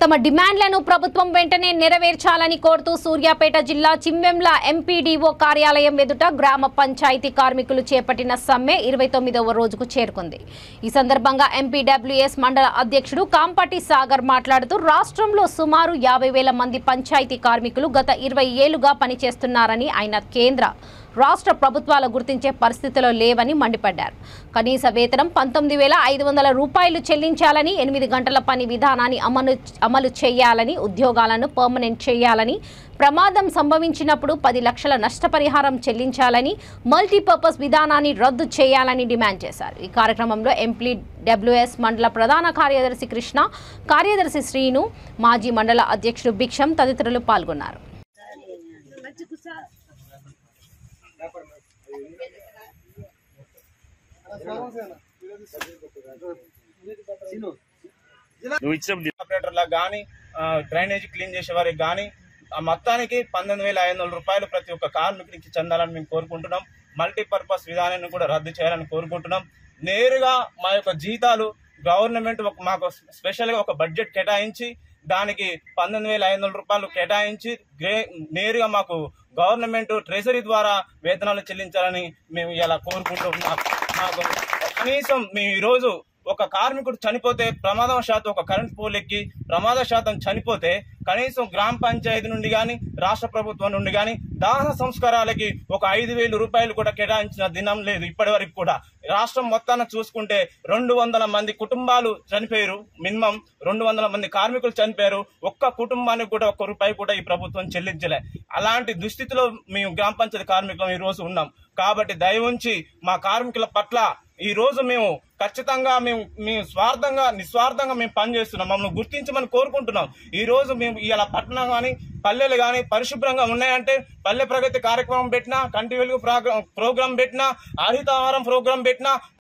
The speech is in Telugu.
తమ డిమాండ్లను ప్రభుత్వం వెంటనే నెరవేర్చాలని కోరుతూ సూర్యాపేట జిల్లా చిమ్మెంల ఎంపీడీఓ కార్యాలయం ఎదుట గ్రామ పంచాయతీ కార్మికులు చేపట్టిన సమ్మె 29వ రోజుకు చేరుకుంది. ఈ సందర్భంగా ఎంపీడబ్ల్యూఎస్ మండల అధ్యక్షుడు కాంపటి సాగర్ మాట్లాడుతూ రాష్ట్రంలో సుమారు 50,000 మంది పంచాయతీ కార్మికులు గత 20 ఏళ్లుగా పనిచేస్తున్నారని ఆయన కేంద్ర రాష్ట్ర ప్రభుత్వాలు గుర్తించే పరిస్థితిలో లేవని మండిపడ్డారు. కనీస వేతనం 19,500 రూపాయలు చెల్లించాలని, 8 గంటల పని విధానాన్ని అమలు చేయాలని, ఉద్యోగాలను పర్మనెంట్ చేయాలని, ప్రమాదం సంభవించినప్పుడు 10 లక్షల నష్టపరిహారం చెల్లించాలని, మల్టీపర్పస్ విధానాన్ని రద్దు చేయాలని డిమాండ్ చేశారు. ఈ కార్యక్రమంలో ఎంపీడబ్ల్యూఎస్ మండల ప్రధాన కార్యదర్శి కృష్ణ, కార్యదర్శి శ్రీను, మాజీ మండల అధ్యక్షుడు భిక్షం తదితరులు పాల్గొన్నారు. ఆపరేటర్లకు కానీ, డ్రైనేజ్ క్లీన్ చేసే వారికి కానీ మొత్తానికి 19,500 రూపాయలు ప్రతి ఒక్క కార్మికుడికి చెందాలని మేము కోరుకుంటున్నాం. మల్టీపర్పస్ విధానాన్ని కూడా రద్దు చేయాలని కోరుకుంటున్నాం. నేరుగా మా యొక్క జీతాలు గవర్నమెంట్ మాకు స్పెషల్గా ఒక బడ్జెట్ కేటాయించి దానికి 19,500 రూపాయలు కేటాయించి నేరుగా మాకు గవర్నమెంట్ ట్రెజరీ ద్వారా వేతనాలు చెల్లించాలని మేము ఇలా కోరుకుంటున్నాం. మాకు కనీసం మేము ఈరోజు ఒక కార్మికుడు చనిపోతే ప్రమాదవశాత్తు ఒక కరెంట్ పోల్ ఎక్కి ప్రమాదశాతం చనిపోతే కనీసం గ్రామ పంచాయతీ నుండి కానీ రాష్ట్ర ప్రభుత్వం నుండి కానీ దహన సంస్కారాలకి ఒక 5,000 రూపాయలు కూడా కేటాయించిన దినం లేదు. ఇప్పటి వరకు కూడా రాష్ట్రం మొత్తాన్ని చూసుకుంటే 200 మంది కుటుంబాలు చనిపోయారు. మినిమం 200 మంది కార్మికులు చనిపోయారు. ఒక్క కుటుంబానికి కూడా ఒక్క రూపాయి కూడా ఈ ప్రభుత్వం చెల్లించలే. అలాంటి దుస్థితిలో మేము గ్రామ పంచాయతీ కార్మికులం ఈ రోజు ఉన్నాం. కాబట్టి దయ ఉంచి మా కార్మికుల పట్ల ఈ రోజు మేము ఖచ్చితంగా మేము నిస్వార్థంగా మేము పనిచేస్తున్నాం. మమ్మల్ని గుర్తించమని కోరుకుంటున్నాం. ఈ రోజు మేము ఇలా పట్టణం కానీ పల్లెలు కానీ పరిశుభ్రంగా ఉన్నాయంటే పల్లె ప్రగతి కార్యక్రమం పెట్టినా, కంటి వెలుగు ప్రోగ్రాం పెట్టినా, హరితహారం ప్రోగ్రాం పెట్టినా